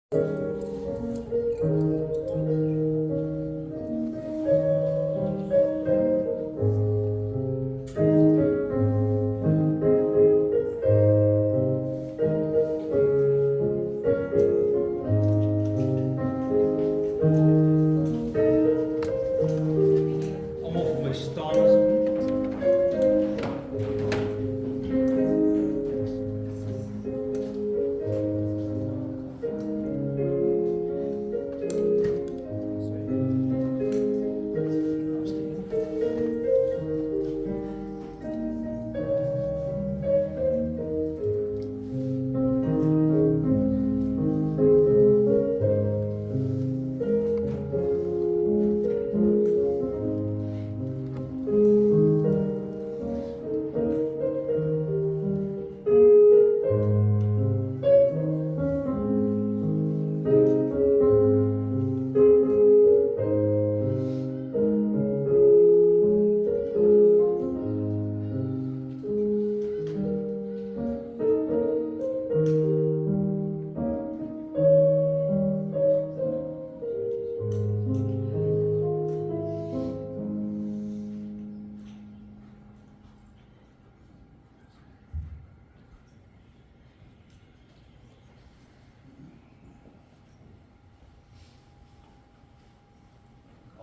Almal vir my staan asseblief.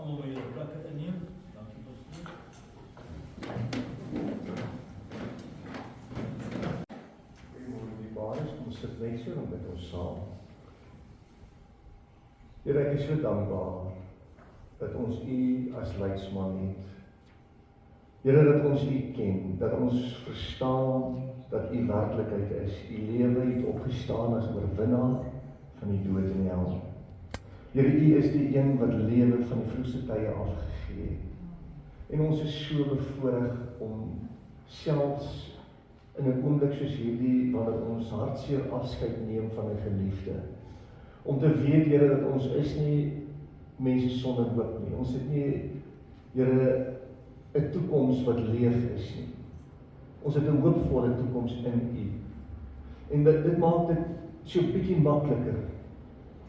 Almal by julle plekke inneem. Dankie pastoor. Goeiemôre die baas, kom sit net so dan met ons saam. Here, ek is so dankbaar dat ons U as leidsman het. Here, dat ons U ken, dat ons verstaan dat U werklikheid is. U lewe het opgestaan as oorwinnaar van die dood en die hel. Here, U is die een wat lewe van die vroegste tye af gegee het. En ons is so bevoorreg om selfs in 'n oomblik soos hierdie, wanneer ons hartseer afskeid neem van 'n geliefde, om te weet, Here, dat ons is nie mense sonder hoop nie. Ons het nie, Here, 'n toekoms wat leeg is nie. Ons het 'n hoopvolle toekoms in U. En dit maak dit so 'n bietjie makliker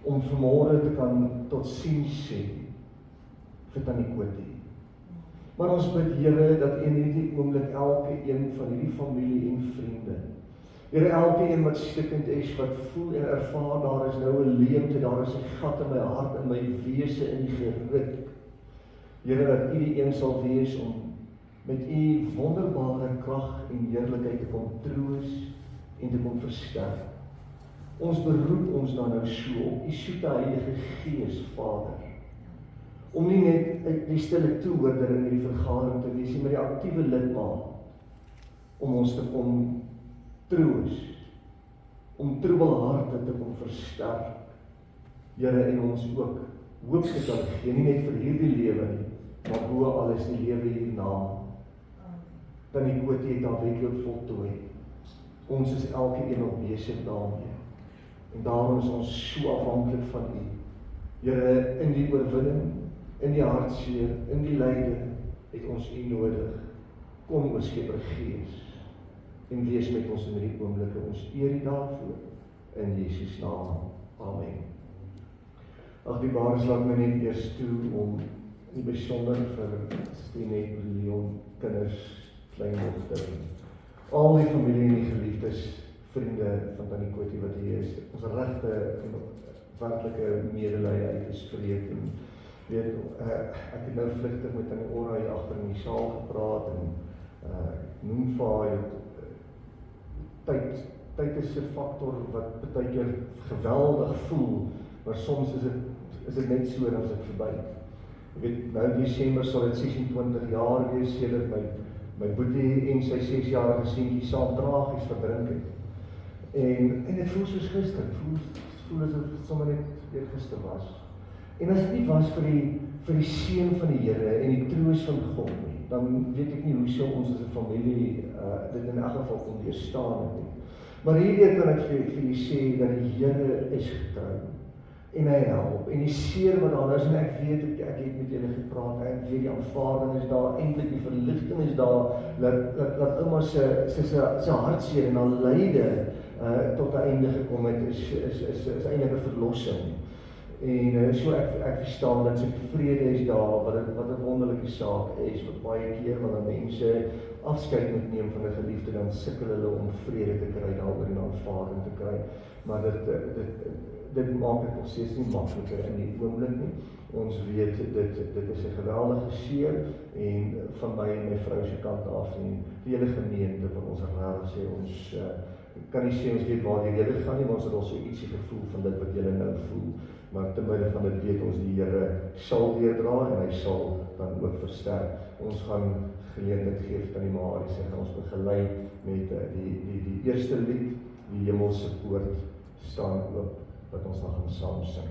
om vanmôre te kan tot siens sê vir Tannie Kotie. Maar ons bid, Here, dat in hierdie oomblik elke een van hierdie familie en vriende, Here, elke een wat stikkend is, wat voel en ervaar, daar is nou 'n leemte, daar is 'n gat in my hart, in my wese, in die geruk. Here, dat U die een sal wees om met U wonderbare krag en heerlikheid te kom troos en te kom versterk. Ons beroep ons dan nou so op U soete Heilige Gees, Vader, om nie net uit die stille toehoorder in die vergadering te wees, maar die aktiewe lidmaat, om ons te kom troos, om troebel harte te kom versterk, Here, en ons ook hoop te kan gee, nie net vir hierdie lewe nie, maar bo alles die lewe hierna. Tannie Kotie het haar wedloop voltooi. Ons is elke een op besig daarmee. En daarom is ons so afhanklik van U. Here, in die oorwinning, in die hartseer, in die lyde, het ons U nodig. Kom, o Skepper Gees, en wees met ons in hierdie oomblikke. Ons eer U daarvoor, in Jesus naam. Amen. Ag, die baas laat my net eers toe om in die besonder vir Stinet Leon kinders, kleindogter, al die familie en die geliefdes, vriende van Tannie Kotie wat hier is, ons regte en werklike medelee uitgespreek en weet, ek het nou vlugtig met Tannie Ora hier agter in die saal gepraat en noem vir haar tyd is 'n faktor wat baie keer geweldig voel, maar soms is dit net so en dan is dit verby. Ek weet, nou in Desember sal dit 26 jaar wees sedert my boetie en sy 6-jarige seentjie saam tragies verdrink het. En dit voel soos gister, voel asof dit sommer net weer gister was. En as dit nie was vir die seën van die Here en die troos van God nie, dan weet ek nie hoe sou ons as 'n familie dit in elk geval kon weerstaan het nie. Maar hierdie kan ek vir julle sê dat die Here is getrou en hy help. En die seer wat daar is, en ek weet ek het met julle gepraat, ek weet die aanvaarding is daar, eintlik die verligting is daar, dat ouma se hartseer en haar lyde tot 'n einde gekom het, is eintlik 'n verlossing. En so ek verstaan dat sy vrede is daar, wat 'n wonderlike saak is, wat baie keer wanneer mense afskeid moet neem van 'n geliefde, dan sukkel hulle om vrede te kry daaroor en aanvaarding te kry. Maar dit maak dit nog steeds nie makliker in die oomblik nie. Ons weet dit is 'n geweldige seer en van my en my vrou se kant af en die hele gemeente van ons regtig sê ons kan nie sê ons weet waar die rede gaan nie, maar ons het al so ietsie gevoel van dit wat julle nou voel. Maar te midde van dit weet ons die Here sal deurdra en hy sal dan ook versterk. Ons gaan geleentheid gee aan die Maries en gaan ons begelei met die eerste lied, die hemelse poort staan oop, wat ons dan gaan saam sing.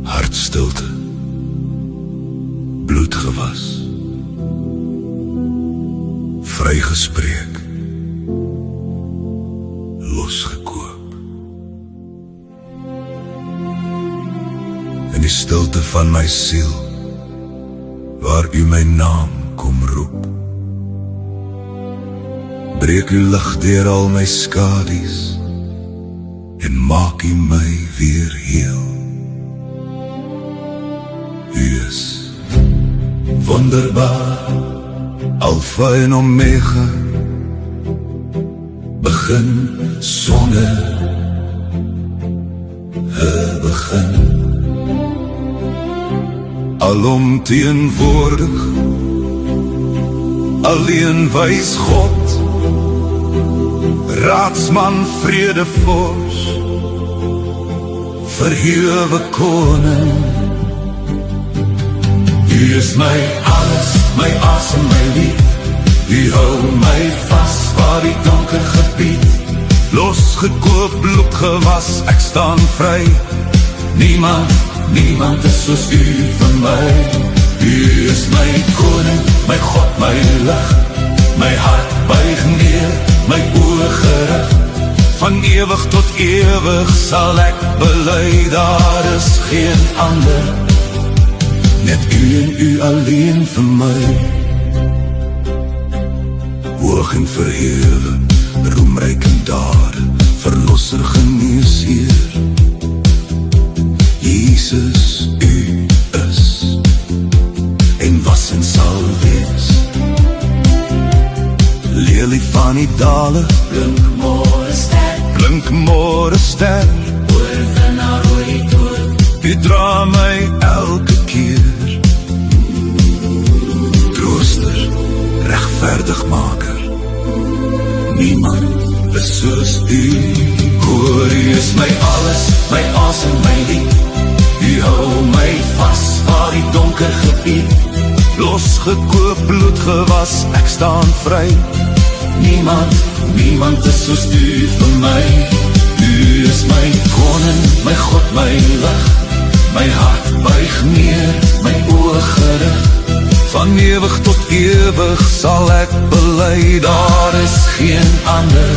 Hartstilte, bloedgewas, vrygespreek, losgekoop. In die stilte van my siel, waar u my naam kom roep, breek u lig deur al my skadies en maak u my weer heel. U is wonderbaar, Alpha en Omega, begin sonder 'n begin. Alomteenwoordig, alleen wys God, raadsman vredevors, verhewe koning. U is my alles, my asem, my lief. U hou my vas waar die donker gebied. Losgekoop, bloedgewas, ek staan vry. Niemand is soos u vir my. U is my koning, my God, my lig. My hart buig neer, my oë gerig. Van ewig tot ewig sal ek bely, daar is geen ander. Net u en u alleen vir my. Hoog en verhewe, roemryk en dade, verlosser, geneesheer. Jesus, u is en was en sal wees. Lelie van die dale, blink môre ster, oorwinnaar oor die dood. U dra my elke keer. Trooster, regverdigmaker. Niemand is soos U. Hoor, U is my alles, my asem, my lied. U hou my vas waar die donker gebied. Losgekoop, bloed gewas, ek staan vry. Niemand is soos U vir my. U is my koning, my God, my lig. My hart buig neer, my oë gerig. Van ewig tot ewig sal ek bely, daar is geen ander,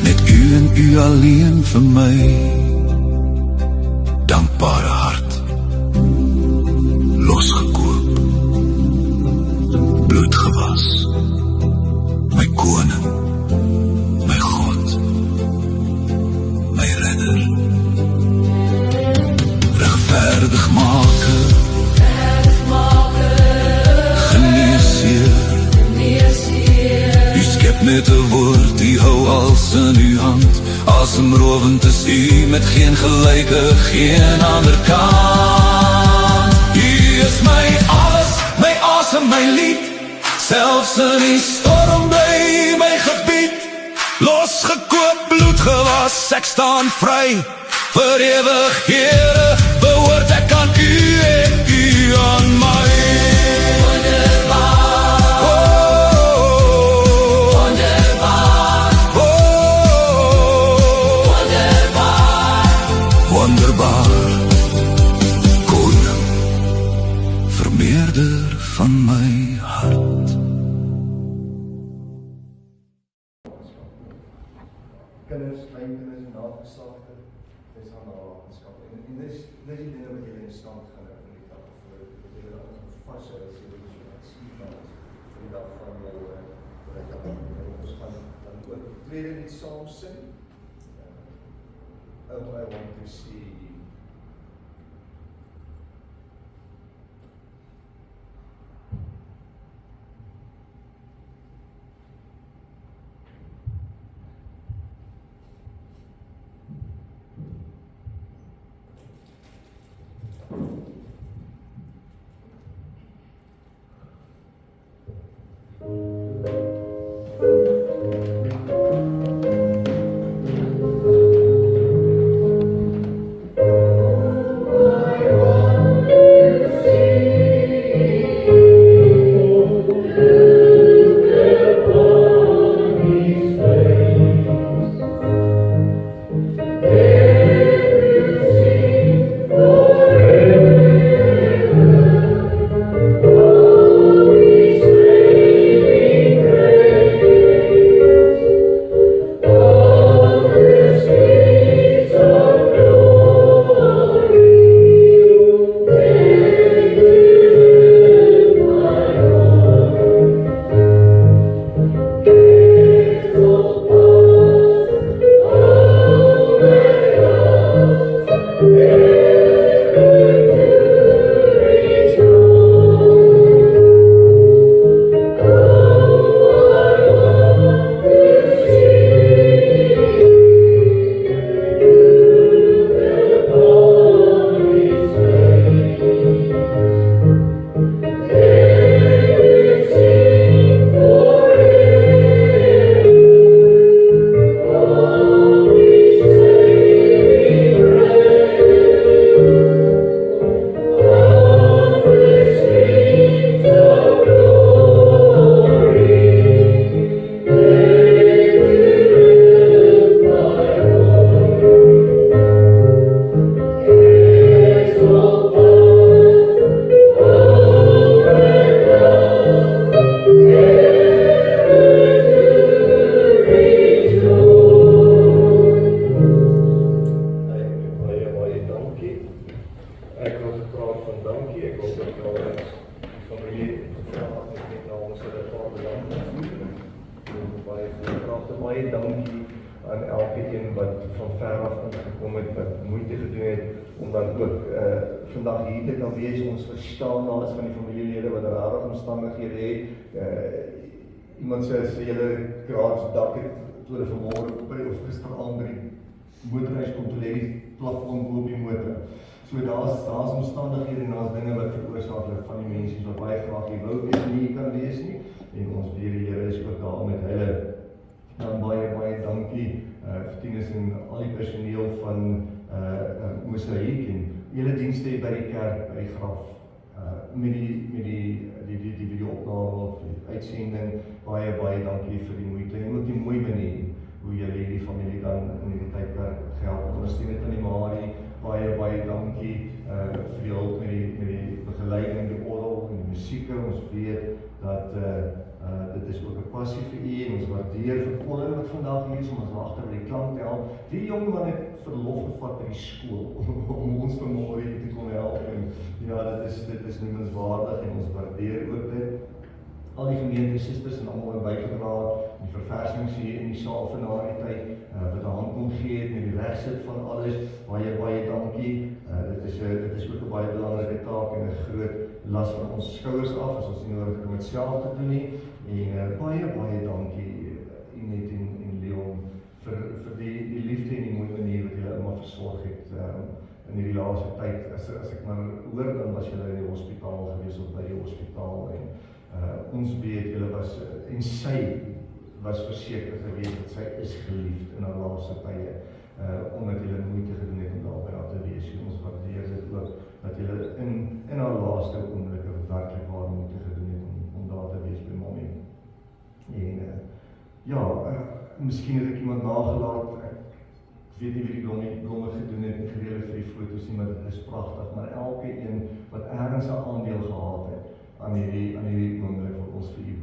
net U en U alleen vir my. Dankbare hart, losgekoop, bloed gewas, my koning, my God, my redder, regverdigmaker, geneesheer. U skep met 'n woord, U hou alles in U hand. Asemrowend is U met geen gelyke, geen ander kant. U is my alles, my asem, my lied. Selfs in die storm bly my gebied. Losgekoop, bloed gewas, ek staan vry. Vir ewig, Here, behoort ek aan U en U aan my. Wonderbaar, koning, vermeerder van my hart. Kinders, kleinkinders, nageslagte, dis aan nalatenskap. En dis die dinge wat julle in stand gaan hou vir die dag, wat julle dan vashou as julle skiet vir die dag van julle ons gaan dan ook tweede lied saam sing. Oh, I want to see you. Baie dankie aan elkeen wat van ver af ingekom het, wat moeite gedoen het om dan ook vandag hier te kan wees. Ons verstaan alles van die familielede wat rare omstandighede het. Iemand sê julle kraansdak het toe hulle vanmôre of gisteraand by die motorhuis kom toe lê die plafon bo op die motor. So daar's omstandighede en daar's dinge wat veroorsaak dat van die mense wat baie graag hier wou wees en nie kan wees nie. En ons bid die Here is ook daar met hulle. Dan baie dankie vir Tinus en al die personeel van Mosaïek en hele dienste by die kerk, by die graf. Met die video-opname of die uitsending, baie dankie vir die moeite en ook die mooi manier hoe julle hierdie familie dan in die tydperk gehelp ondersteun het aan die Marie. Baie dankie vir die hulp met die begeleiding, die orgel en die musiek. Ons weet dat dit is ook 'n passie vir u en ons waardeer vir Colin wat vandag hier is om ons agter by die klank te help. Die jong man het verlof gevat by die skool om ons vanmôre te kon help en ja, dit is noemenswaardig en ons waardeer ook dit. Al die gemeentesusters en almal bygedra, die verversings hier in die saal vanaand die tyd, wat 'n hand kom gee het met die regsit van alles, baie dankie. Dit is ook 'n baie belangrike taak en 'n groot las van ons skouers af, as ons nie nodig het om dit self te doen nie. En baie dankie Inet en Leon vir die liefde en die mooi manier wat julle almal versorg het in hierdie laaste tyd. As ek maar hoor, dan was julle in die hospitaal gewees of by die hospitaal en ons weet julle was en sy was verseker gewees dat sy is geliefd in haar laaste tye omdat julle moeite gedoen het om daarby aan te wees. Ons waardeer dit ook dat julle in haar laaste oomblikke werklik waar moeite gedoen het om daar te wees by Mommy. En miskien het ek iemand nagelaat. Ek weet nie wie die blomme gedoen het en gereeld vir die foto's nie, maar dit is pragtig. Maar elke een wat ergens 'n aandeel gehad het aan hierdie oomblik vir ons vir u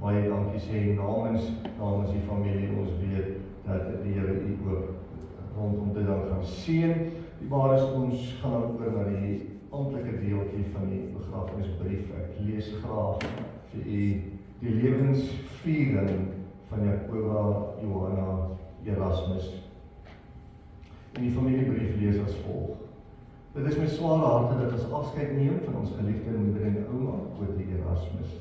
baie dankie sê namens die familie. Ons weet dat die Here u ook rondom dit dan gaan seën. Die waar is ons gaan dan oor na die amptelike deeltjie van die begrafenisbrief. Ek lees graag vir u die lewensviering van Jakoba Johanna Erasmus. En die familiebrief lees as volg. Dit is met sware harte dat ons afskeid neem van ons geliefde moeder en ouma, Kotie Erasmus.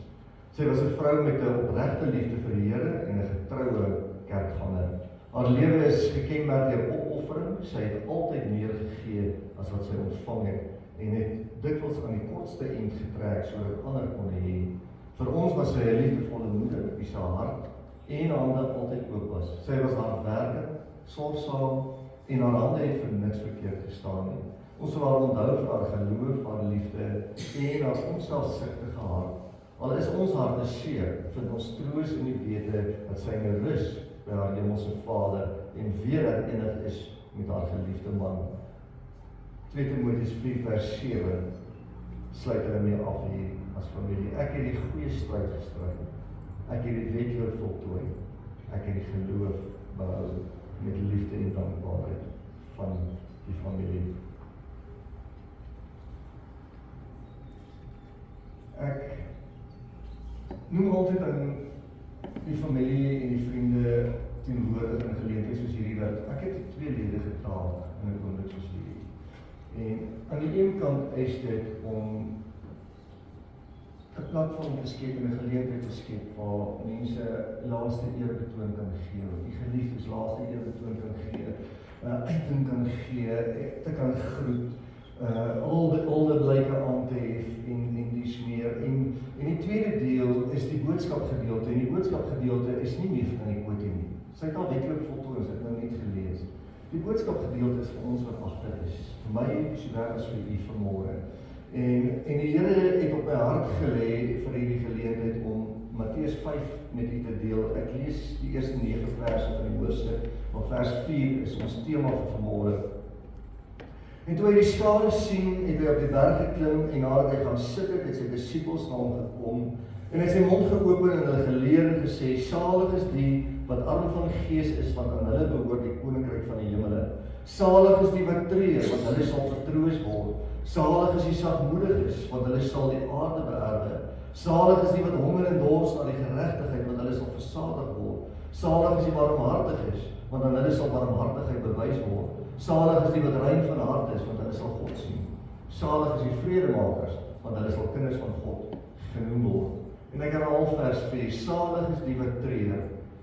Sy was 'n vrou met 'n opregte liefde vir die Here en 'n getroue kerkganger. Haar lewe is gekenmerk deur opoffering. Sy het altyd meer gegee as wat sy ontvang het en het dikwels aan die kortste eind getrek sodat ander kon hê. Vir ons was sy 'n liefdevolle moeder wie se hart en hande altyd oop was. Sy was hardwerkend, sorgsaam en haar hande het vir niks verkeerd gestaan nie. Ons sal haar onthou vir haar geloof, haar liefde en haar onselfsugtige hart. Al is ons harte seer, vind ons troos in die wete dat sy nou rus by haar hemelse Vader en weer herenig is met haar geliefde man. 2 Timoteus 4 vers 7 sluit hulle mee af hier as familie. Ek het die goeie stryd gestry. Ek het die wedloop voltooi. Ek het die geloof behou met liefde en dankbaarheid van die familie. Ek noem altyd aan die familie en die vriende teenwoordig in geleenthede soos hierdie dat ek het 2 ledige taak in 'n oomblik soos hierdie. En aan die een kant is dit om 'n platform te skep en 'n geleentheid te skep waar mense laaste eerbetoon kan gee, die geliefdes laaste eerbetoon kan gee, uiting kan gee, te kan groet, al die blyke aan te hef en dies meer. En die tweede deel is die boodskapgedeelte en die boodskapgedeelte is nie meer van die Kotie nie. Sy het al wetlik voltooi, ons het nou net gelees. Die boodskapgedeelte is vir ons wat agter is, vir my sowel as vir u vanmôre. En die Here het op my hart gelê vir hierdie geleentheid om Matteus 5 met u te deel. Ek lees die eerste 9 verse van die hoofstuk, maar vers 4 is ons tema vir vanmôre. En toe hy die skare sien, het hy op die berg geklim en nadat hy gaan sit het sy disippels na hom gekom en hy sy mond geopen en hulle geleer en gesê, salig is die wat arm van gees is, want aan hulle behoort die koninkryk van die hemele. Salig is die wat treur, want hulle sal vertroos word. Salig is die sagmoediges, want hulle sal die aarde beerwe. Salig is die wat honger en dors na die geregtigheid, want hulle sal versadig word. Salig is die warmhartiges, want aan hulle sal barmhartigheid bewys word. Salig is die wat rein van hart is, want hulle sal God sien. Salig is die vredemakers, want hulle sal kinders van God genoem word. En ek herhaal vers 4, salig is die wat treur,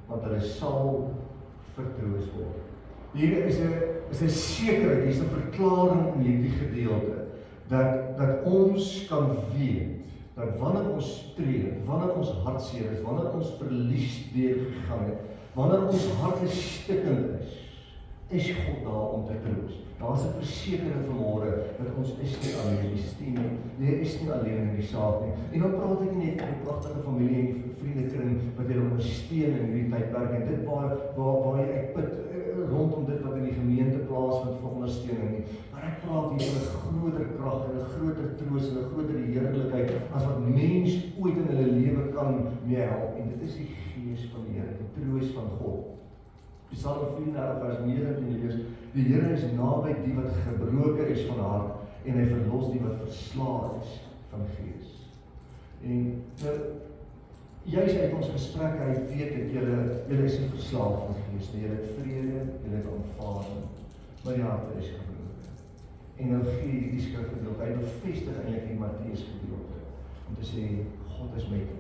want hulle sal vertroos word. Hier is 'n sekerheid, hier is 'n verklaring in hierdie gedeelte, dat ons kan weet, dat wanneer ons tree, wanneer ons hartseer is, wanneer ons verlies deurgegaan het, wanneer ons harte stikkend is God daar om te troos. Daar is 'n versekering vanmôre dat ons is nie alleen nie, jy is nie alleen in die saak nie. En dan praat ek nie net oor 'n pragtige familie en vriendekring wat julle ondersteun in hierdie tydperk en dit waar jy uitput rondom dit wat in die gemeente plaasvind vir ondersteuning nie. Maar ek praat hier van 'n groter krag en 'n groter troos en 'n groter heerlikheid as wat mens ooit in hulle lewe kan mee help. En dit is die Gees van die Here, die troos van God. Psalm 34 vers 19 lees: Die Here is naby die wat gebroken is van hart en hy verlos die wat verslae is van gees. En nou, juis uit ons gesprekke uit weet ek, julle is nie verslae van gees nie, julle het vrede, julle het aanvaarding, maar die harte is gebroken. En nou gee die skrifgedeelte, hy bevestig eintlik die Matteus gedeelte, om te sê, God is met jou.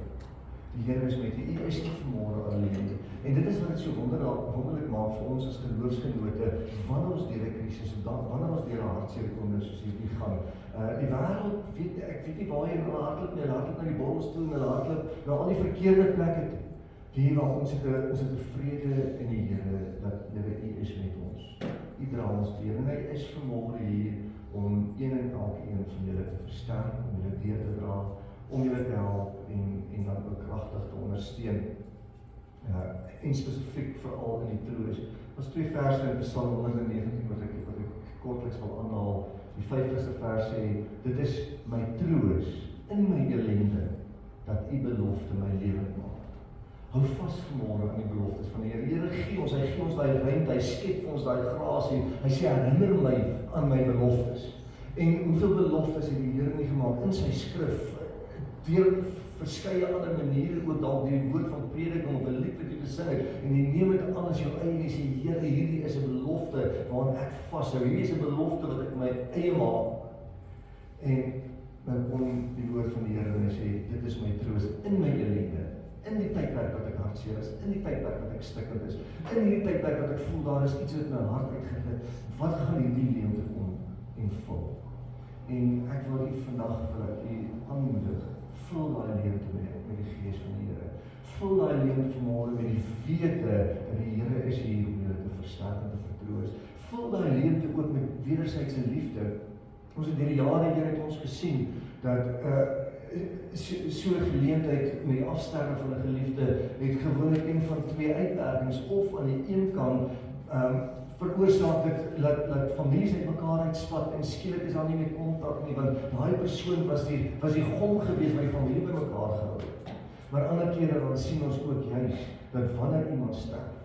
Die Here is met u is nie vanmôre alleen. En dit is wat dit so wonderlik maak vir ons as geloofsgenote, wanneer ons deur 'n krisis, wanneer ons deur 'n hartseer oomblik soos hierdie gaan. Die wêreld, ek weet nie waar jy hulle hardloop nie, hulle hardloop na die borrels toe, hulle hardloop na al die verkeerde plekke toe. Hier waar ons het 'n vrede in die Here, dat Here u is met ons. U dra ons deur en hy is vanmôre hier om een en elkeen van julle te versterk, om julle deur te dra, om julle te help en dan ook kragtig te ondersteun. En spesifiek veral in die troos. Daar's 2 verse in Psalm 119 wat ek kortliks wil aanhaal. Die 50ste vers sê: Dit is my troos in my ellende dat u belofte my lewend maak. Hou vas vanmôre aan die beloftes van die Here. Die Here gee ons daai ruimte, hy skep vir ons daai grasie. Hy sê herinner my aan my beloftes. En hoeveel beloftes het die Here nie gemaak in sy skrif? Deur verskeie ander maniere, ook dalk deur die woord van prediking of 'n lied wat jy gesing het, en jy neem dit aan as jou eie en jy sê, Here, hierdie is 'n belofte waaraan ek vashou. Hierdie is 'n belofte wat ek my eie maak. En dan kom die woord van die Here en hy sê, dit is my troos in my ellende, in die tydperk wat ek hartseer is, in die tydperk wat ek stikkend is, in die tydperk wat ek voel daar is iets wat my hart uitgegit. Wat gaan hierdie leemte kom en vul? En ek wil u vandag aanmoedig. Vul daai leemte met die Gees van die Here. Vul daai leemte vanmôre met die wete dat die Here is hier om julle te versterk en te vertroos. Vul daai leemte ook met wederwysige liefde. Ons het deur die jare het ons gesien dat so 'n geleentheid met die afsterwe van 'n geliefde het gewoonlik een van 2 uitwerkings, of aan die een kant veroorsaak dit dat families uit mekaar uitspat en skielik is daar nie meer kontak nie, want daai persoon was die gom gewees wat die familie by mekaar gehou het. Maar ander kere dan sien ons ook juis dat wanneer iemand sterf,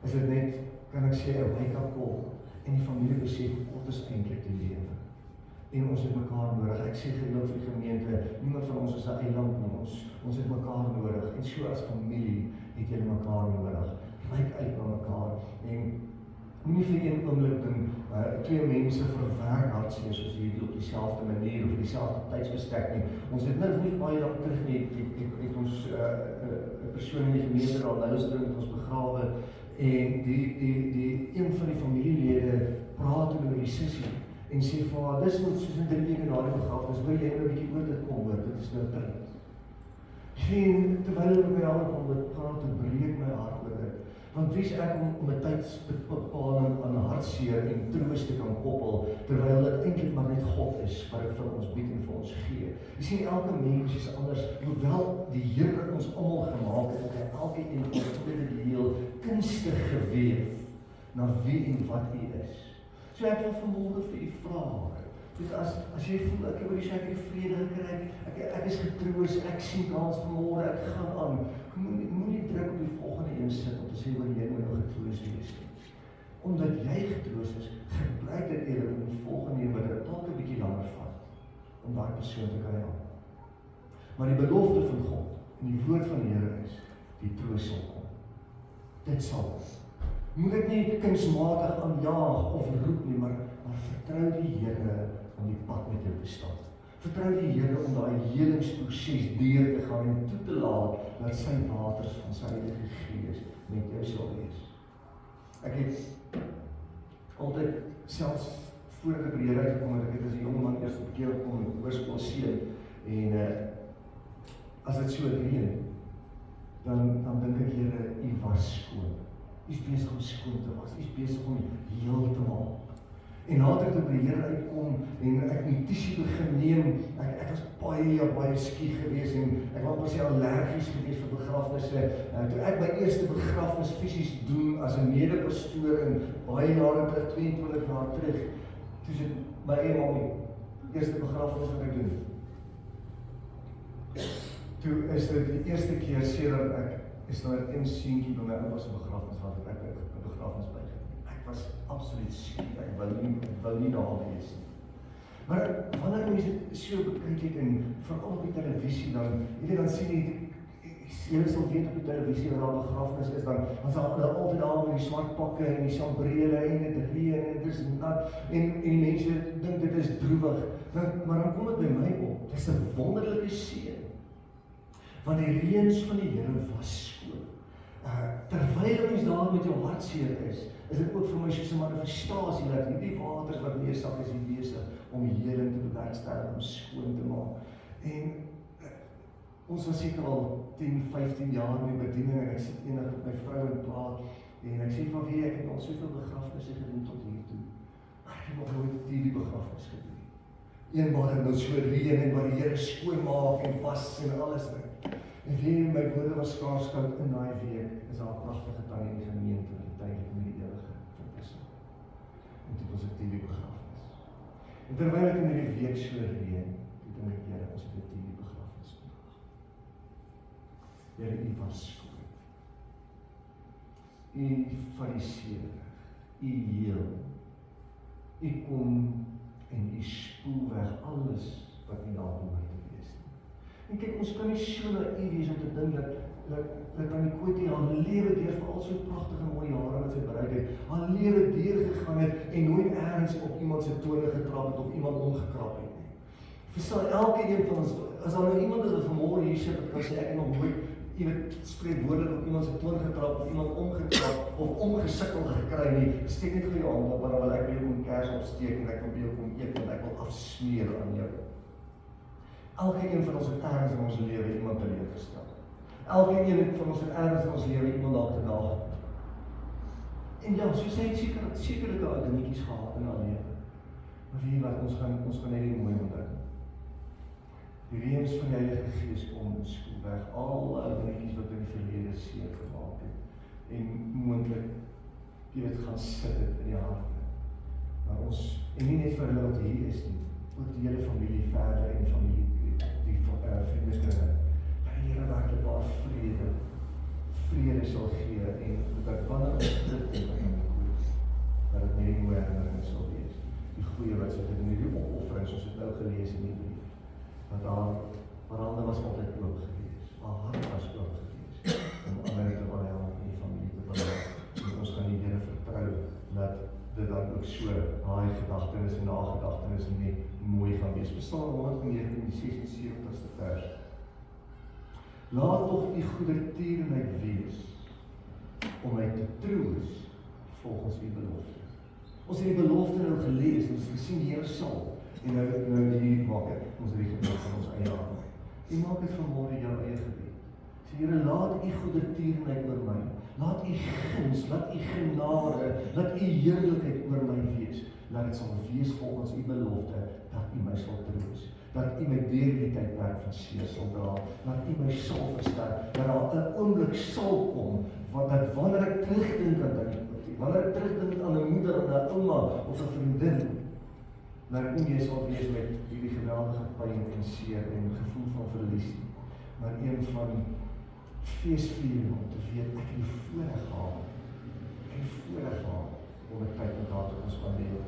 is dit net, kan ek sê, 'n wake-up call en die familie besef God is eintlik die lewe. En ons het mekaar nodig. Ek sê gereeld vir die gemeente, niemand van ons is 'n eiland nie, ons het mekaar nodig. En so as familie het julle mekaar nodig. Kyk uit na mekaar en moenie vir een oomblik dink, 2 mense verwerk hartseer soos hierdie op dieselfde manier of dieselfde tydsbestek nie. Ons het nou nie baie dag terug nie, het ons 'n persoon in die gemeente daar luister het ons begrawe en die een van die familielede praat oor die sussie en sê vir haar, dis net soos 'n 3 weke na die begrafnis, wil jy nou 'n bietjie oor dit kom hoor, dit is nou tyd. En terwyl ek my hart om dit praat, breek my hart oor dit. Want wie is ek om 'n tydsbepaling aan hartseer en troos te kan koppel, terwyl dit eintlik maar net God is wat dit vir ons bied en vir ons gee. Jy sien, elke mens is anders, hoewel die Here ons almal gemaak het, en elke een van ons tweede deel kunstig geweef na wie en wat u is. So ek wil vanmôre vir u vra, as jy voel, ek het die vrede gekry, ek is getroos, ek sien kans vanmôre, ek gaan aan, moenie druk op die volgende een sit om te sê wat jy moet nou getroos wees. Omdat jy getroos is, gebruik dit eerder om die volgende een wat dit dalk 'n bietjie langer vat, om daai persoon te kan help. Maar die belofte van God en die woord van die Here is, die troos sal kom. Dit sal. Moet dit nie kunsmatig aanjaag of roep nie, maar vertrou die Here om die pad met jou te stap. Vertrou die Here om daai helingsproses deur te gaan en toe te laat dat sy waters van sy Heilige Gees met jou sal wees. Ek het altyd, selfs voordat ek by die Here uitgekom het, ek het as 'n jong man eerste keer gekom met hoërskoolseun, en as dit so reën, dan dink ek, Here, U was skoon. U is besig om skoon te was, U is besig om heel te maak. En nadat ek by die Here uitkom en ek my tissue begin neem, ek was baie skieg geweest en ek was baie allergies geweest vir begrafnisse. Toe ek my eerste begrafnis fisies doen as 'n mede-pastoor in baie jare terug, 22 jaar terug, toe is dit my eie mamie, eerste begrafnis wat ek doen. Toe is dit die eerste keer sedert ek is nou 'n seentjie by my ouma se begrafnis gehad het, ek 'n begrafnis bygewoon. Ek was absoluut skiet, ek wou nie daar wees nie. Maar wanneer mense dit so bekyk het en veral op die televisie dan, dan sien jy sal weet op die televisie wat daar begrafnis is, dan is daar altyd daar met die swart pakke en die sambrele en dit reën en dit is nat en die mense dink dit is droewig. Maar dan kom dit by my op, dit is 'n wonderlike seën. Want die reëns van die Here was skoon. Terwyl mens daar met jou hartseer is dit ook vir my soos 'n manifestasie dat hierdie waters wat neersak is hier besig om heling te bewerkstellig, om skoon te maak. En ons was seker al 10, 15 jaar in die bediening en ek sit eendag met my vrou en praat en ek sê van wie ek het al soveel begrafnisse gedoen tot hier toe. Maar ek het nog nooit hierdie begrafnis gedoen. Een waar dit nou so reën en waar die Here skoon maak en was en alles nie. En wie my woorde was skaars koud in daai week, is daar 'n pragtige tannie in die gemeente wat tydlik met die ewige verwissel. En dit was 'n TV begrafnis. En terwyl ek in hierdie week so reën, toe dink ek, Here, ons het 'n TV begrafnis nodig. Here, U was skoon. U fariseer, U heel. U kom en U spoel weg alles wat nie daar behoort te wees nie. En kyk, ons kan nie so naïef wees om te dink dat aan die Koetie haar lewe deur vir al so pragtige mooi jare wat sy bereik het, haar lewe deurgegaan het en nooit ergens op iemand se tone getrap het of iemand omgekrap het nie. Verstaan, elke een van ons, as daar nou iemand is wat vanmôre hier sit, wat kan sê ek het nog nooit spreekwoordelik op iemand se toon getrap of iemand omgekrap of omgesikkel gekry nie, steek net vir jou hand op, maar dan wil ek weer om kers opsteek en ek wil weer kom eet en ek wil afsmeer aan jou. Elke een van ons het ergens in ons lewe iemand teleurgestel. Elke een van ons het ergens in ons lewe iemand daar te daag. En ja, so sy het sekerlike ou dingetjies gehad in haar lewe. Maar weet jy wat, ons gaan net die mooi onthou. Die reëns van die Heilige Gees kom en skoon weg al ou dingetjies wat in die verlede seer gemaak het. En moontlik, jy weet, gaan sit dit in die harte. Maar ons, en nie net vir hulle wat hier is nie, ook die hele familie verder en familie, die vriendekringe, dat die Here werklik waar vrede sal gee en dat wanneer ons terugkom in die koers, dat dit nie mooi herinnering sal wees. Die goeie wat sy gedoen het, die opofferings, ons het nou gelees in die brief, dat haar hande was altyd oop gewees, haar hart was oop gewees, om ander te wil help en die familie te wil help. En ons gaan die Here vertrou, dat dit dan ook so, haar gedagtenis en nagedagtenis nie mooi gaan wees. Psalm 119 in die 76ste vers. Laat tog die goedertierenheid wees, om my te troos, volgens die belofte. Ons het die belofte nou gelees, en ons gesien die Here sal, en nou hier maak het, ons het die gebed van ons eie aan. Die maak het vanmôre jou eie gebed. Sê, Here, laat die goedertierenheid oor my, laat U guns, laat U genade, laat U heerlikheid oor my wees, laat dit sal wees volgens U belofte, dat U my sal troos, dat U my deur die tydperk van seer sal dra, dat U my sal versterk, dat daar 'n oomblik sal kom, dat wanneer ek terugdink aan die Koetie, wanneer ek terugdink aan 'n moeder, aan 'n ouma, of 'n vriendin, dat ek nie meer sal wees met hierdie geweldige pyn en seer en gevoel van verlies nie, maar een van feesviering om te weet, ek het die voorreg gehad, om die tyd met haar te kon spandeer.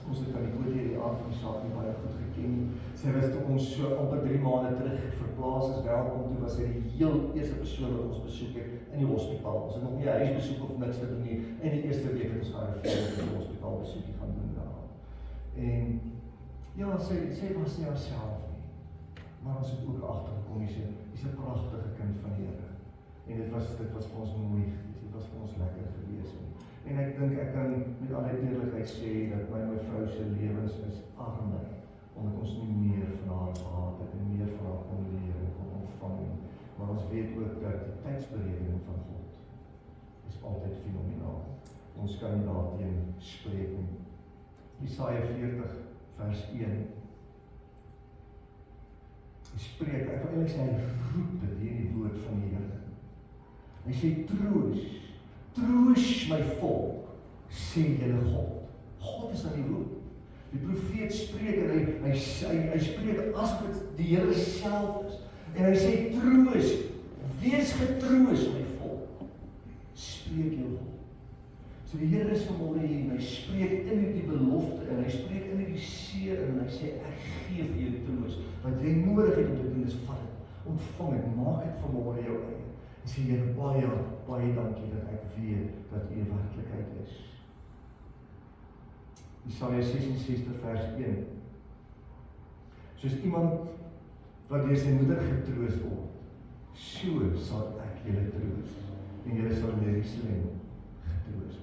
Ons het aan die Koetie die aard van die saak nie baie goed geken. Sy was toe ons so amper 3 maande terug verplaas is welkom, toe was sy die heel eerste persoon wat ons besoek het in die hospitaal. Ons het nog nie 'n huisbesoek of niks gedoen nie. In die eerste week het ons gearriveer in die hospitaal besoekie gaan doen daar. En ja, sy was nie haarself nie. Maar ons het ook agtergekom, sy's 'n pragtige kind van die Here. En dit was vir ons mooi geweest, dit was vir ons lekker geweest. En ek dink ek kan met alle eerlikheid sê dat my vrou se lewens is armer, omdat ons nie meer van haar gehad het en meer van haar kon leer en kon ontvang nie. Maar ons weet ook dat die tydsberekening van God is altyd fenomenaal. Ons kan nie daarteen spreek nie. Jesaja 40 vers 1. Hy spreek, ek wil eintlik sê hy roep dit hier die woord van die Here. Hy sê troos my volk, sê julle God. God is aan die woord. Die profeet spreek en hy spreek asof dit die Here self is. En hy sê troos, wees getroos my volk. Spreek jou God. So die Here is vanmôre hier en hy spreek in die belofte en hy spreek in die seer en hy sê ek gee vir jou troos. Wat jy nodig het om te doen is vat dit, ontvang dit, maak dit vanmôre jou eie. En sê Here baie dankie dat ek weet dat U werklikheid is. Jesaja 66 vers 1. Soos iemand wat deur sy moeder getroos word, so sal ek julle troos en julle sal in Jerusalem getroos word.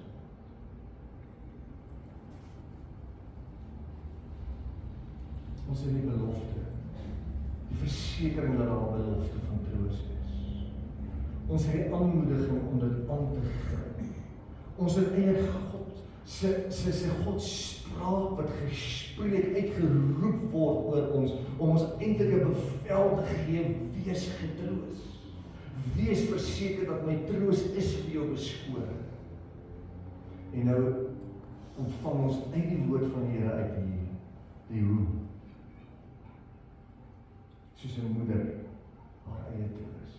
Ons het die belofte, die versekering dat daar 'n belofte van troos is. Ons het die aanmoediging om dit aan te gryp. Ons het eintlik God se God spraak wat gespreek, uitgeroep word oor ons, om ons eintlik 'n bevel te gee, wees getroos. Wees verseker dat my troos is vir jou beskore. En nou ontvang ons uit die woord van die Here uit die hoe. Soos 'n moeder haar eie troos.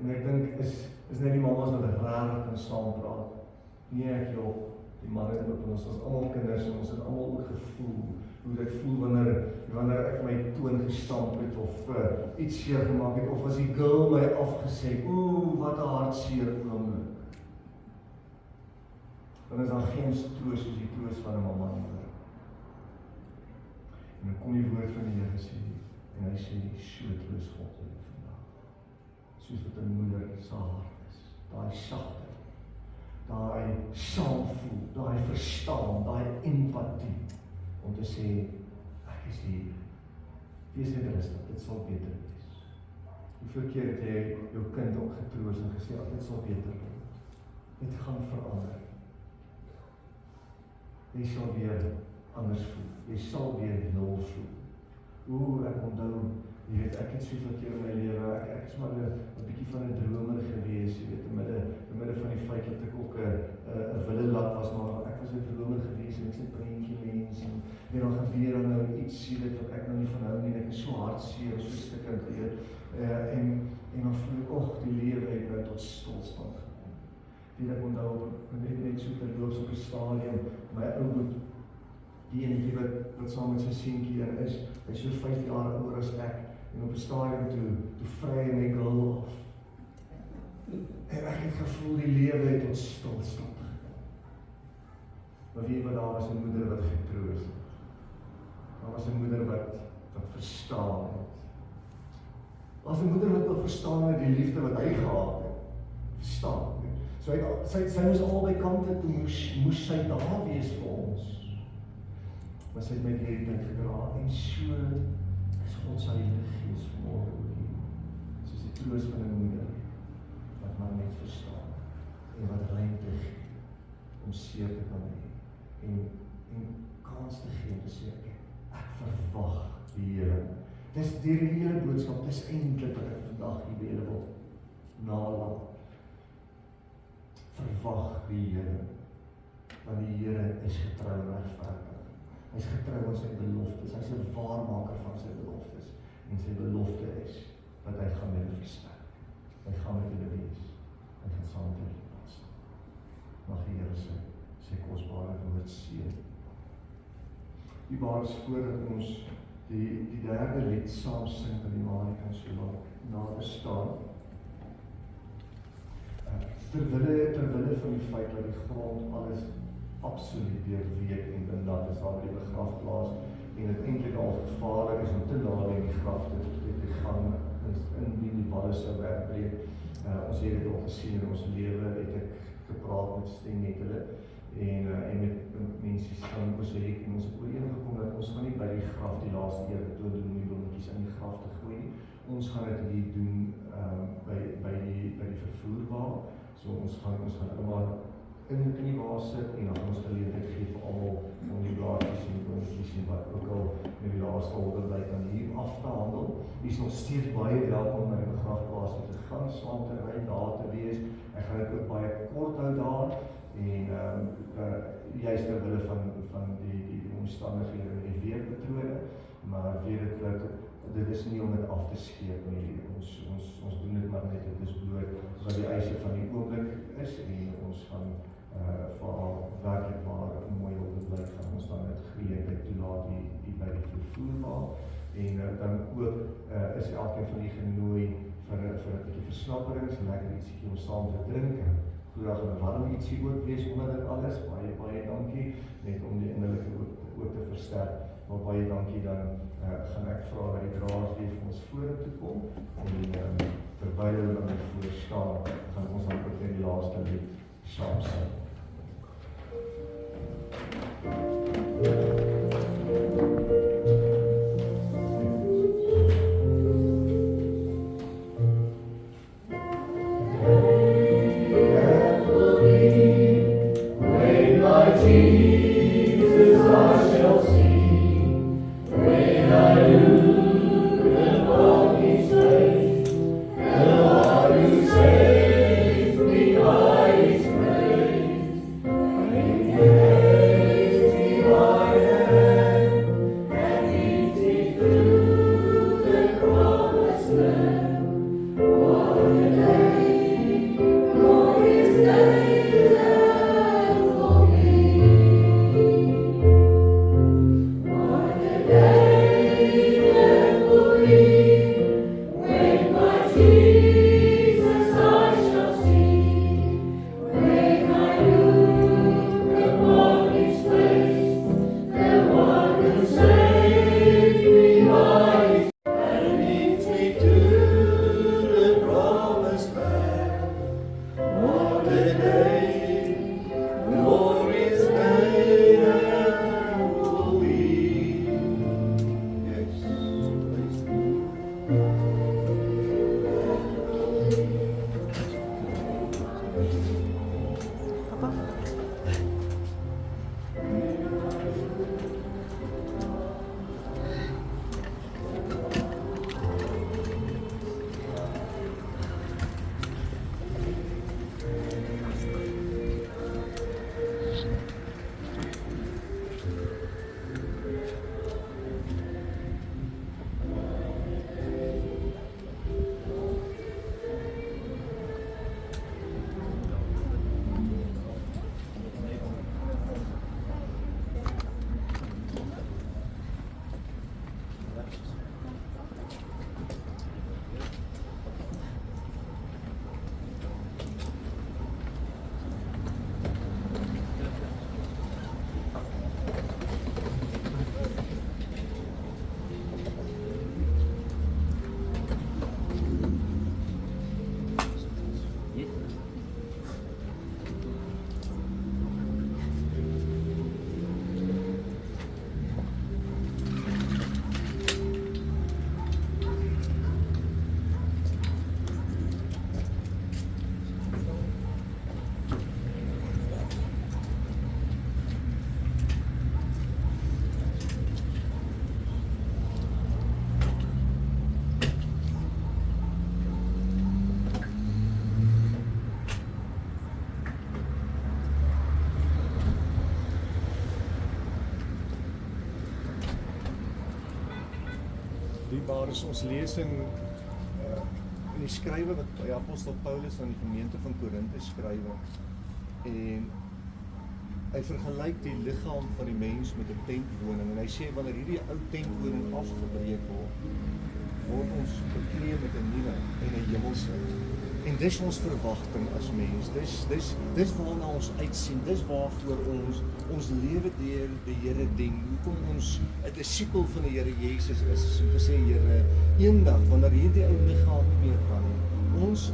En ek dink is net die mamas wat regtig kan saampraat. Nee, ek joh, die manne ook, ons is almal kinders en ons het almal ook gevoel hoe dit voel wanneer ek my toon gestamp het of iets seer gemaak het of as die girl my afgesê, wat 'n hartseer oomblik. Dan is daar geen troos soos die troos van 'n mamma nie. En dan kom die woord van die Here sê en hy sê so troos God julle vandag. Soos wat 'n moeder se hart is, daai sagtheid, daai saamvoel, daai verstaan, daai empatie om te sê ek is hier. Wees net rustig, dit sal beter wees. Hoeveel keer het jy jou kind ook getroos en gesê dit sal beter word. Dit gaan verander. Jy sal weer anders voel. Jy sal weer nul voel. Ek onthou, jy weet, ek het soveel keer in my lewe, ek is maar 'n bietjie van 'n dromer gewees, jy weet, in midde van die feit dat ek ook 'n willelat was, maar ek was 'n dromer gewees en ek sê prentjie mens en dan gebeur dan nou iets, jy weet, wat ek nou nie van hou nie, ek is so hartseer, so stikkend, jy weet, en dan voel ek, die lewe het nou tot stilstand gekom. Ek onthou, net so verloops op die stadion, my ou moet, die enetjie wat saam met sy seentjie is, hy is so 5 jaar ouer as ek, en op die stadion toe vry my girl af. En ek het gevoel die lewe het tot stilstand gekom. Maar weet wat, daar was 'n moeder wat getroos het. Daar was 'n moeder wat verstaan het. Daar was 'n moeder wat verstaan het die liefde wat hy gehad het. Verstaan. So sy moes albei kante toe moes sy daar wees vir ons. Maar sy het my hierdie tyd gedra en so is God se Heilige Gees vanmôre ook hier. Soos die troos van 'n moeder wat maar net verstaan en wat ruimte gee om seer te kan hê en kans te gee te sê ek verwag die Here. Dis die hele boodskap, dis eintlik wat ek vandag hier weer wil nalat. Verwag die Here, want die Here is getrou en regverdig. Hy is getrou aan sy beloftes, hy is 'n waarmaker van sy beloftes, en sy belofte is, dat hy gaan julle versterk, hy gaan met julle wees, hy gaan saam met julle pas. Mag die Here sy kosbare woord seën. Die waar is voordat ons die derde lied saam sing, dat die Marie kan so laat nader staan. Terwille van die feit dat die grond alles absoluut deurweek en benat is daar by die begrafplaas en het eintlik al gevaarlik is om te nader in die graf te gaan indien die walle sou wegbreek. Ons het dit ook gesien in ons lewe, het ek gepraat met hulle en met mense van Mosaic en ons het ooreengekom dat ons gaan nie by die graf die laaste eerbetoon doen om die blommetjies in die graf te gooi nie. Ons gaan dit hier doen by die vervoerwa. So ons gaan maar in die wa sit en dan ons geleentheid gee vir almal om die blaadjies en blommetjies en wat ook al met die laaste holder bly kan hier af te handel. Jy is nog steeds baie welkom na die begrafplaas te gaan, saam te ry, daar te wees. Ek gaan dit ook baie kort hou daar en juist ter wille van die omstandighede en die weerpatrone, maar weet dit is nie om dit af te skeep nie. Ons doen dit maar net, dit is bloot wat die eise van die oomblik is en ons gaan vir werklik waar mooi op het blyk gaan ons dan het geleentheid toelaat die by die vervoerwa en dan ook is elkeen van die genooi vir 'n bietjie versnapperings, lekker ietsie om saam te drink en goeiedag en warm ietsie ook wees onder dit alles, baie dankie, net om die innerlike ook te versterk, maar baie dankie dan gaan ek vra dat die draers weer vir ons vorentoe kom en terwyl hulle dan voor staan, gaan ons dan ook in die laaste lied saam sing. Maar is ons lees in die skrywe wat by Apostel Paulus aan die gemeente van Korinthe skrywe en hy vergelyk die liggaam van die mens met 'n tentwoning en hy sê wanneer hierdie ou tentwoning afgebreek word ons bekleed met 'n nuwe en 'n hemelse. En dis ons verwagting as mens. Dis waarna ons uitsien. Dis waarvoor ons lewe deur die Here dien. Hoekom ons 'n disipel van die Here Jesus is. Om te sê, Here, eendag wanneer hierdie ou liggaam nie meer kan nie.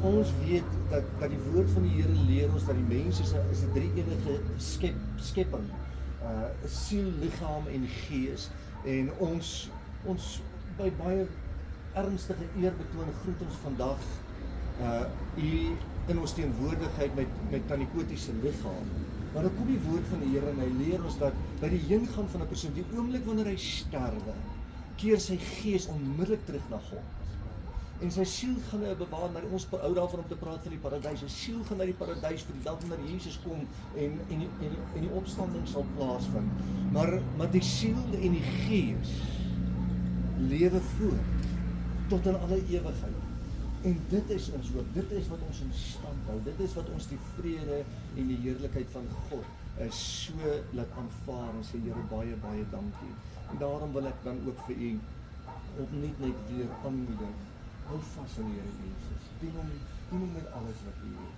Ons weet dat die woord van die Here leer ons dat die mens is 'n drie-enige skepping. 'n Siel, liggaam en gees. En ons by baie ernstige eerbetoon groet ons vandag u in ons teenwoordigheid met Tannie Kotie se liggaam. Maar dan kom die woord van die Here en hy leer ons dat by die heengaan van 'n persoon, die oomblik wanneer hy sterwe, keer sy gees onmiddellik terug na God. En sy siel gaan bewaar, maar ons hou daarvan om te praat van die paradys. Sy siel gaan na die paradys vir die dag wanneer Jesus kom en die opstanding sal plaasvind. Maar die siel en die gees lewe voort tot in alle ewigheid. En dit is ons hoop, dit is wat ons in stand hou, dit is wat ons die vrede en die heerlikheid van God so laat aanvaar en sê, Here, baie, baie dankie. En daarom wil ek dan ook vir u opnuut net weer aanmoedig, hou vas aan die Here Jesus, dien hom met alles wat u het.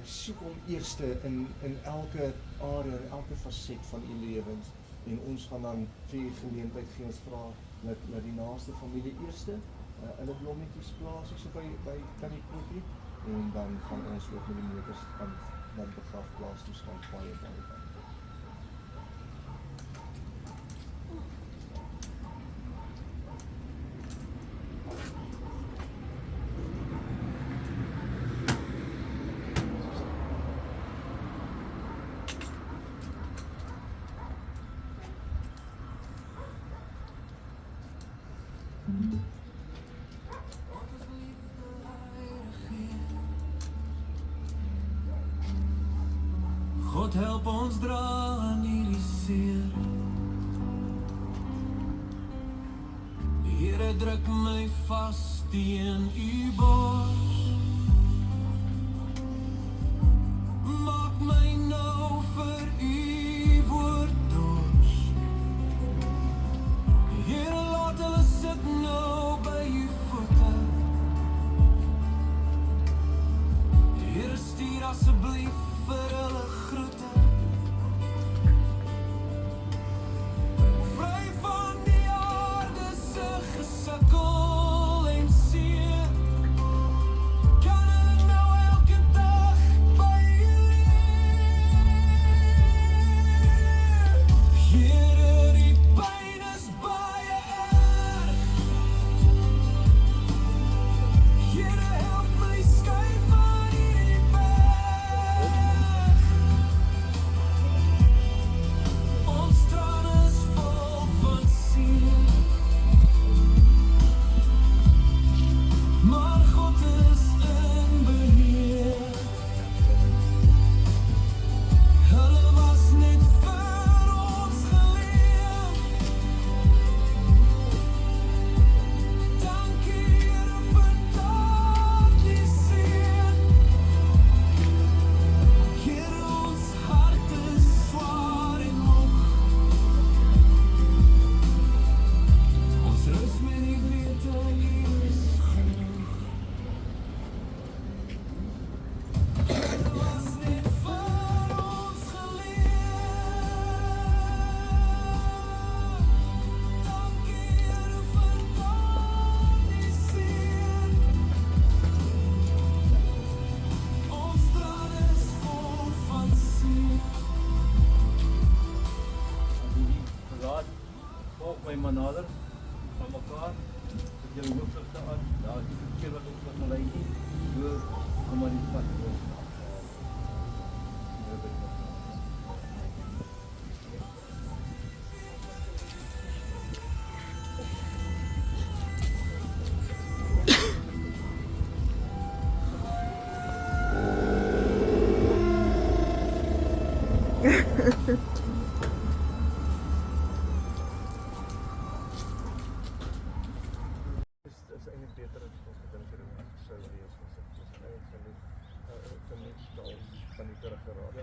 Soek hom eerste in elke area, elke facet van u lewens, en ons gaan dan vir u geleentheid gee, ons vra dat die naaste familie eerste, hulle blommetjies plaas so by Tannie Kotie, en dan gaan ons ook met die motors aan die begrafplaas toe staan, baie dankie. God help ons dra aan hierdie seer. Here druk my vas teen u bors. Maak my nou vir u woord dors. Here laat hulle sit nou by u voete. Here stuur asseblief vir hulle groete. Vry van die aarde se gesukkel en seer. Kan ek nou elke dag by u leer. Here, die pyn is baie erg. Here, help my skei van hierdie berg. Ons trane is vol van seer, maar God is in beheer. Hulle was net vir ons geleer. Dankie Here vir daardie seer. Here, ons hart is swaar en moeg. Ons rus met die wete hier is genoeg. Hulle was net vir ons geleer. Dankie Here vir daardie seer. Ons trane is vol van seer. As jy nie verlaat, volg my maar nader van mekaar, met jou hoofdrigte aan, daar is nie verkeer wat ons wat gelei nie, so kom maar die pad los. Is eintlik beter as ons gedink het dit sou wees, was dit eintlik geniet al van die terug geraak.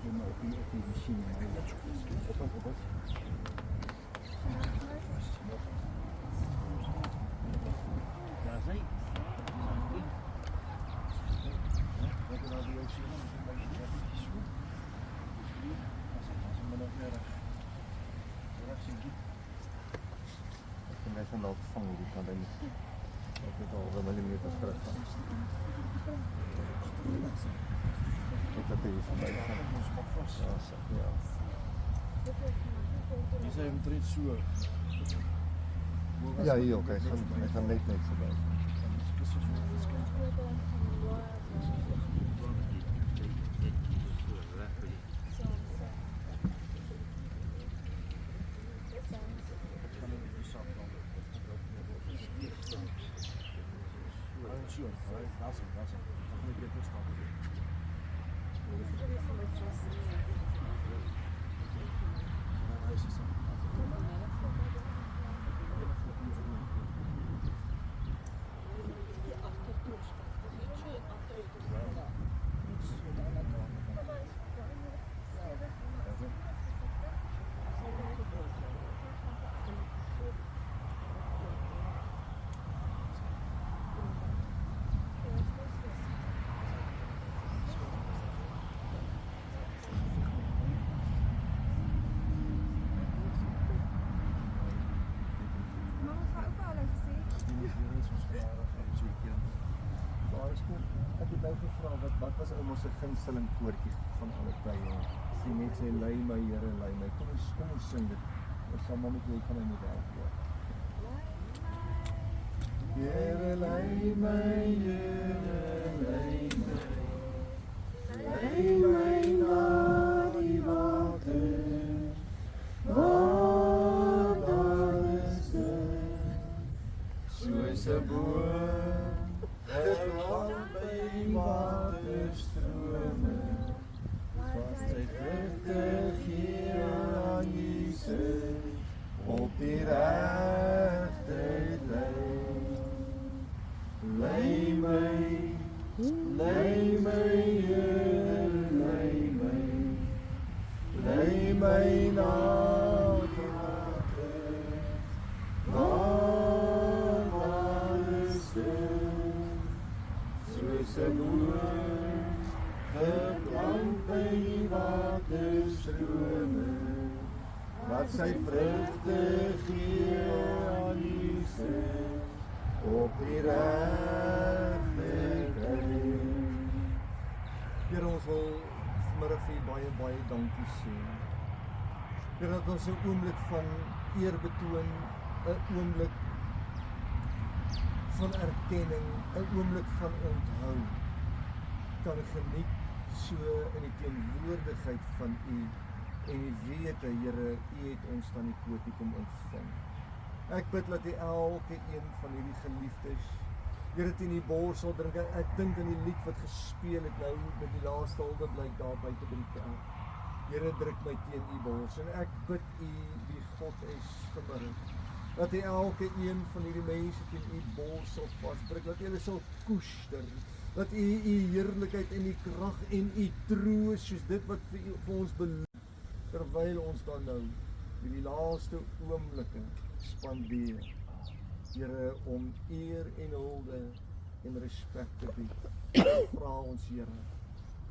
klim op die machine. Op het. Daar zijn. Wat er nou die ook zien, is een beetje eventjes goed. Als we maar nog erg. En wij zijn al vang die kan dan niet. Dat is al wel millimeters terug van. Ik dat hier voorbij gaan. Ja. Die zijn omtrent zo. Ja, hier ook. Hij gaat net voorbij. Wat was ons gunsteling koortjie van alle tye? Sy net sê lei my Here, lei my. Kom ons sing dit. Ons sal maar met jou van in die wêreld hoor. Here lei my, Here lei my. Lei my na die water. Waar daar is dit. Soos 'n boom. Waterstrome, wat sy vrugte gee aan Jesus, op die regtheid lei. Lei my, Heer, lei my na die water, waar daar is dit. Soos 'n boom, geplant by die waterstrome, wat sy vrugte gee aan Jesus, op die regte tyd. Here, ons wil vanmiddag vir U baie dankie sê. Here, dat ons 'n oomblik van eer betoon, 'n oomblik van erkenning, 'n oomblik van onthou kan geniet so in die teenwoordigheid van U en U weet, Here, U het ons dan die kootiekom ontvang. Ek bid dat U elke een van hierdie geliefdes, Here, teen die bors sal drink. Ek dink aan die lied wat gespeel het nou met die laaste hulpblyk daar buite by die kerk. Here, druk my teen U bors en ek bid U wie God is vanmiddag, dat U elke een van hierdie mense teen U bors sal vasdruk, dat hulle sal koester, dat U heerlikheid en U krag en U troos, soos dit wat vir ons beloof, terwyl ons dan nou die laaste oomblikke spandeer, Here, om eer en hulde en respek te bied. Vra ons, Here,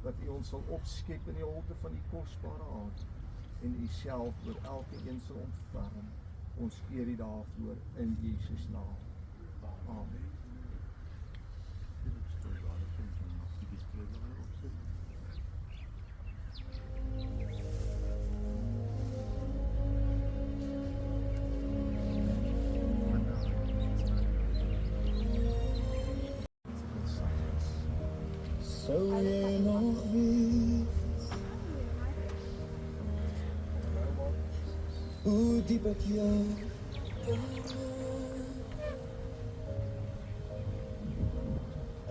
dat U ons sal opskep in die holte van U kosbare aard en U self oor elke een sal ontferm. Ons eer U daarvoor in Jesus naam. Amen. Sou jy nog weet hoe diep ek jou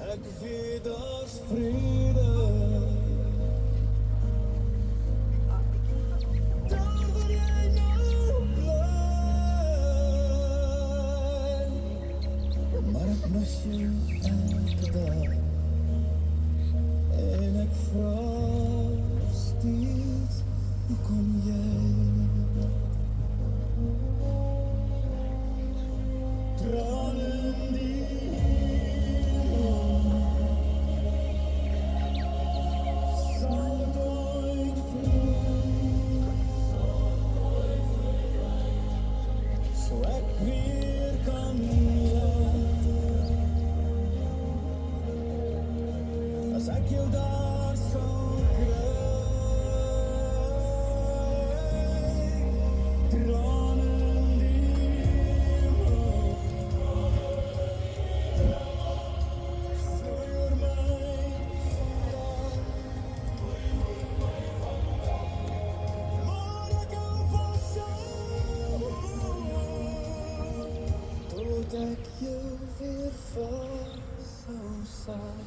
ek weet daar's vrede daar waar jy nou bly, maar ek mis jou elke dag. En ek vra still daar sal kry, trane in die hemel, vloei oor my vandag, maar ek hou vashou, tot ek jou weer vashou sal.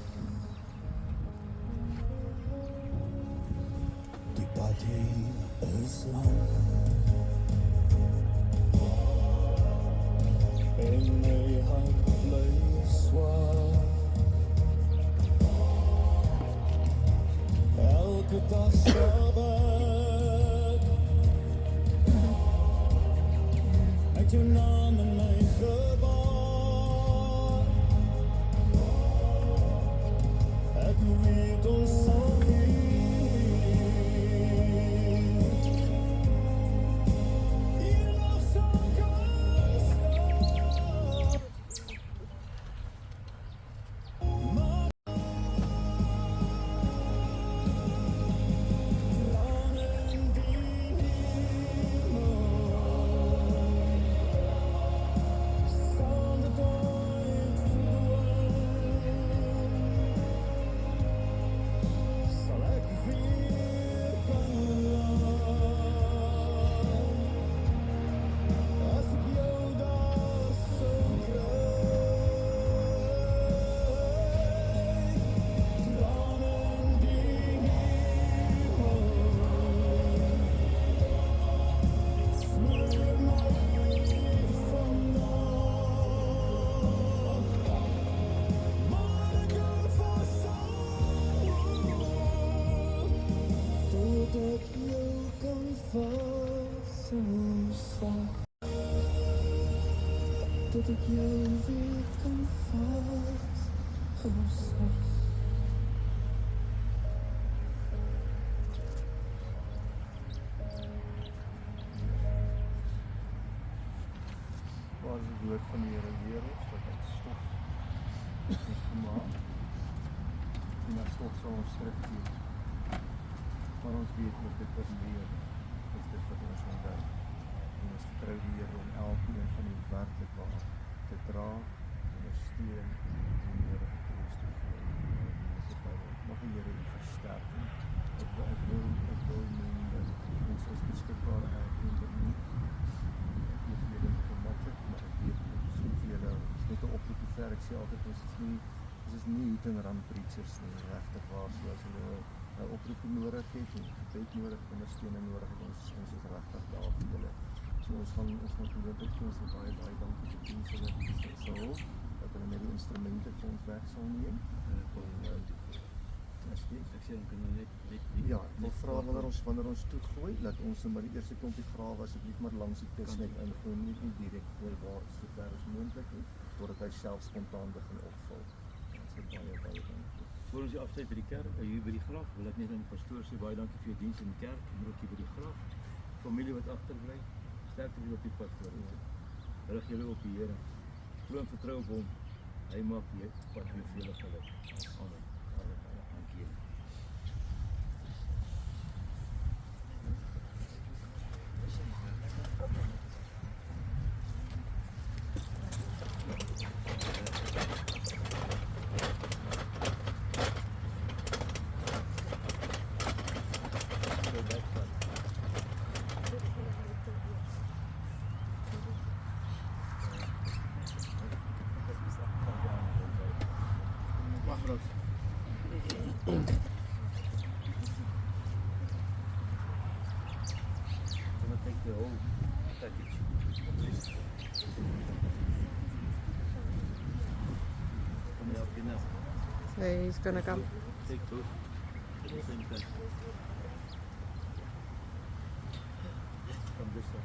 Die pad hier is lang en my hart bly swaar. Elke dag stap ek jou naam in my gebaar. Ek weet ons sal hierna sal kan staan. Maar trane in die hemel, sal dit ooit verdwyn, sal ek weer kan laan, as ek jou daar sou kry, trane in die hemel, vloei oor my vandag, maar ek hou vashou, tot ek jou kan vashou sal, tot ek jou weer kan vashou sal. Waar is die woord van die Here leer ons dat uit stof is gemaak en dat stof sal ons teruggeef. Maar ons weet dat dit wat leer is dit wat ons onthou. En ons vertrou die Here om elkeen van die werklik waar te dra, ondersteun en die Here troos te gee. Mag die Here u versterken. Ek wil noem dat ons is beskikbaar en dat nie weet vir julle gemakkelijk, maar ek weet misschien vir julle net 'n oproep te ver. Ek sê altyd ons is nie hit and run preachers nie, regtig waar. So as hulle 'n oproep nodig het en gebed nodig, ondersteuning nodig het, ons is regtig daar vir julle. So ons gaan gelooflik vir ons baie dankie vir die mense wat sal dat hulle met die instrumente vir ons weg sal neem. Ek sê, dan kan jy net Ja, ek wil vra wanneer ons toegooi, dat ons maar die eerste klompie grawe asseblief maar langs die tusnet ingooi, nie direk oor waar sover as moontlik nie, totdat hy self spontaan begin opvul. Dit is baie dankie. voor ons die afsluit by die kerk, hier by die graf, wil ek net aan die pastoor sê baie dankie vir jou diens in die kerk en ook hier by die graf. Familie wat agterbly, sterkte julle op die pad vorentoe. Rig julle op die Here. Glo en vertrou op hom. Hy maak die pad weer vir julle geluk. Amen. Dankie julle. Gonna take the whole package. Can you help you now? Yeah, he's gonna come. Take both at the same time. From this side.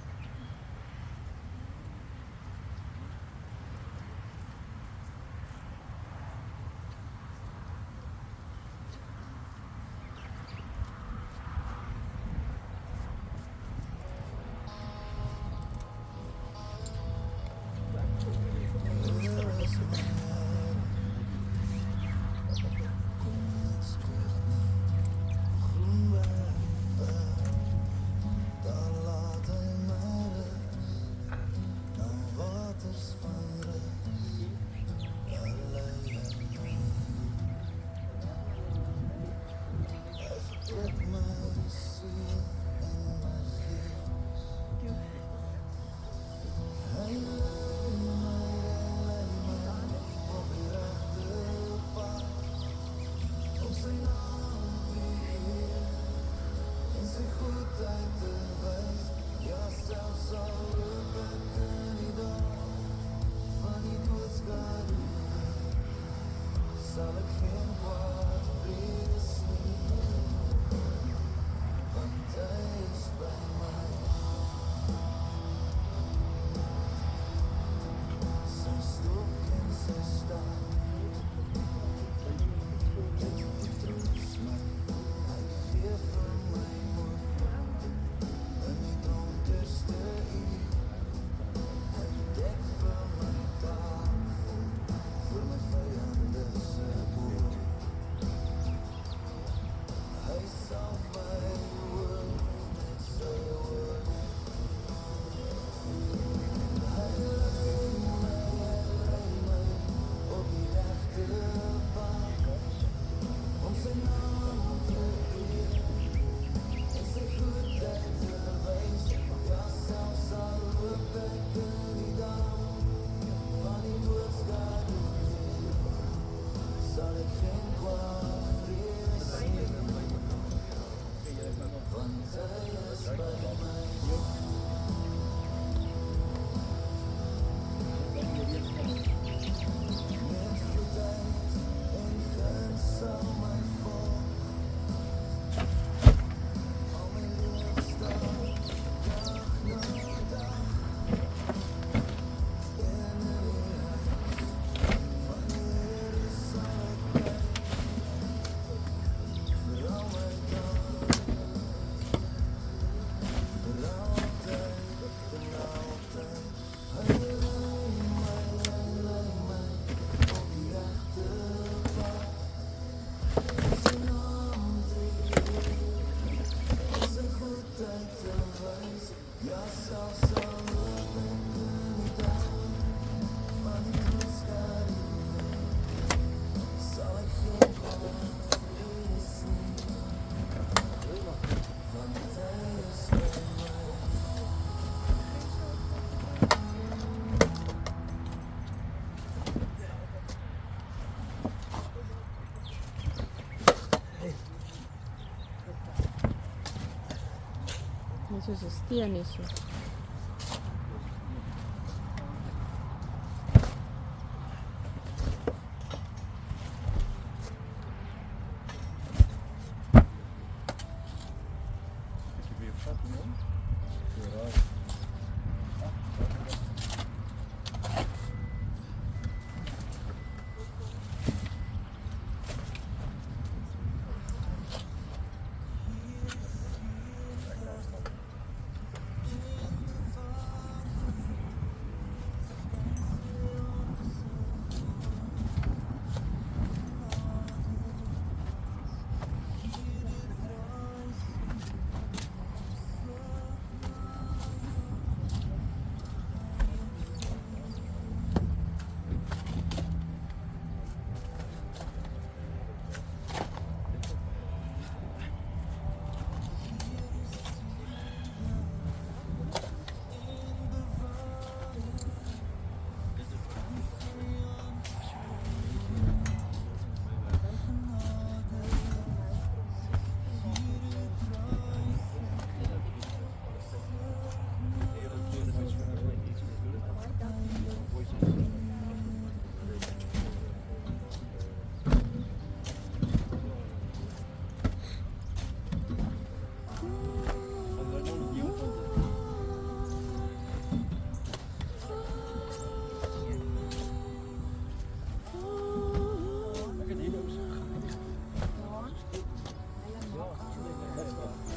Dit is een steen hier so.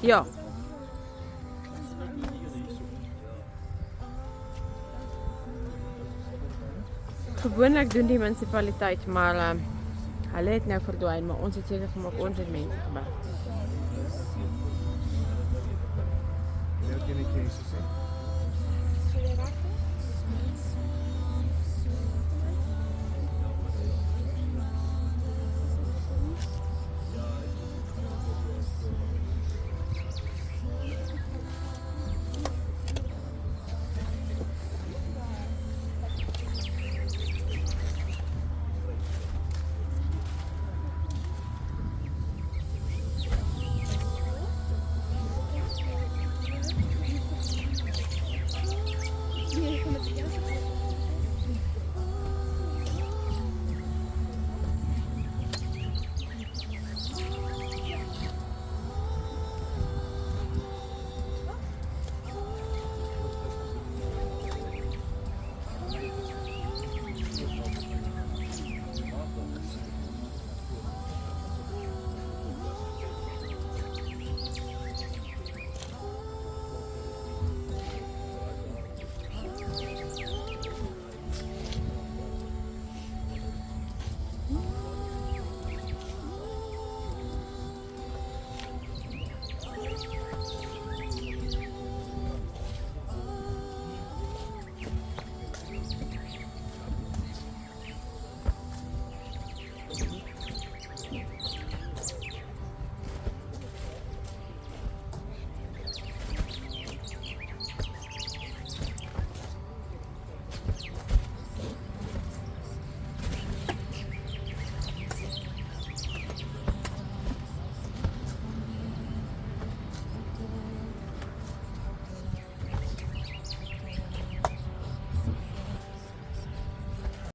Ja. Gewoonlik doen die munisipaliteit, maar hulle het nou verdwyn, maar ons het seker gemaak ons het mense gebel. Jy het geen keuse sê.